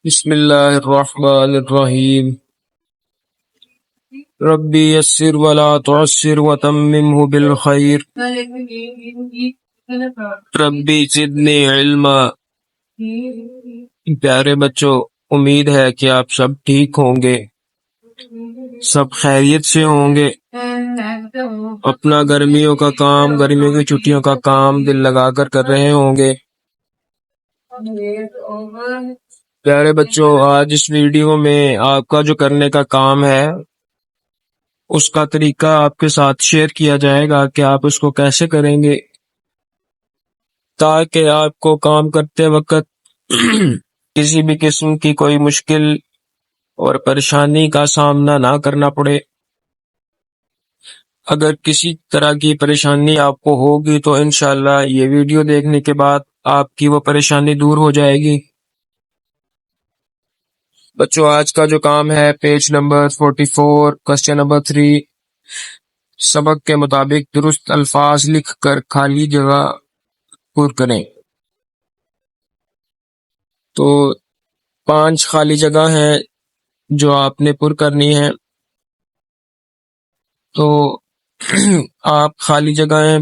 بسم اللہ الرحمن الرحیم ربی یسر ولا تعسر وتممه بالخیر ربی زدنی علما۔ پیارے بچوں، امید ہے کہ آپ سب ٹھیک ہوں گے، سب خیریت سے ہوں گے، اپنا گرمیوں کا کام، گرمیوں کی چھٹیوں کا کام دل لگا کر رہے ہوں گے۔ پیارے بچوں، آج اس ویڈیو میں آپ کا جو کرنے کا کام ہے اس کا طریقہ آپ کے ساتھ شیئر کیا جائے گا کہ آپ اس کو کیسے کریں گے، تاکہ آپ کو کام کرتے وقت کسی بھی قسم کی کوئی مشکل اور پریشانی کا سامنا نہ کرنا پڑے۔ اگر کسی طرح کی پریشانی آپ کو ہوگی تو انشاءاللہ یہ ویڈیو دیکھنے کے بعد آپ کی وہ پریشانی دور ہو جائے گی۔ بچوں، آج کا جو کام ہے پیج نمبر 44، کوسچن نمبر 3، سبق کے مطابق درست الفاظ لکھ کر خالی جگہ پر کریں۔ تو 5 خالی جگہ ہیں جو آپ نے پر کرنی ہے۔ تو آپ خالی جگہیں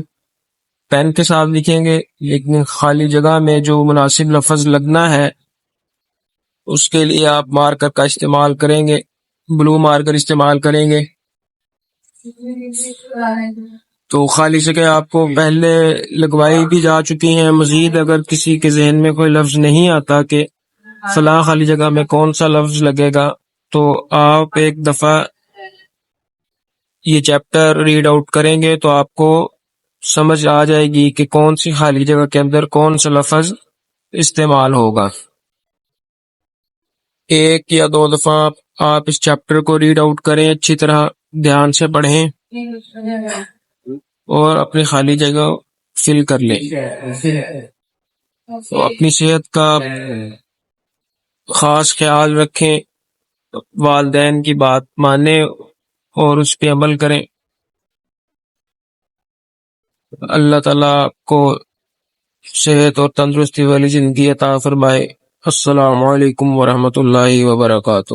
پین کے ساتھ لکھیں گے، لیکن خالی جگہ میں جو مناسب لفظ لگنا ہے اس کے لیے آپ مارکر کا استعمال کریں گے، بلو مارکر استعمال کریں گے۔ تو خالی جگہ آپ کو پہلے لگوائی بھی جا چکی ہیں، مزید اگر کسی کے ذہن میں کوئی لفظ نہیں آتا کہ فلاں خالی جگہ میں کون سا لفظ لگے گا، تو آپ ایک دفعہ یہ چیپٹر ریڈ آؤٹ کریں گے تو آپ کو سمجھ آ جائے گی کہ کون سی خالی جگہ کے اندر کون سا لفظ استعمال ہوگا۔ 1 یا 2 دفعہ آپ اس چیپٹر کو ریڈ آؤٹ کریں، اچھی طرح دھیان سے پڑھیں اور اپنی خالی جگہ فل کر لیں۔ تو اپنی صحت کا خاص خیال رکھیں، والدین کی بات مانیں اور اس پہ عمل کریں۔ اللہ تعالیٰ آپ کو صحت اور تندرستی والی زندگی عطا فرمائے۔ السلام علیکم ورحمۃ اللہ وبرکاتہ۔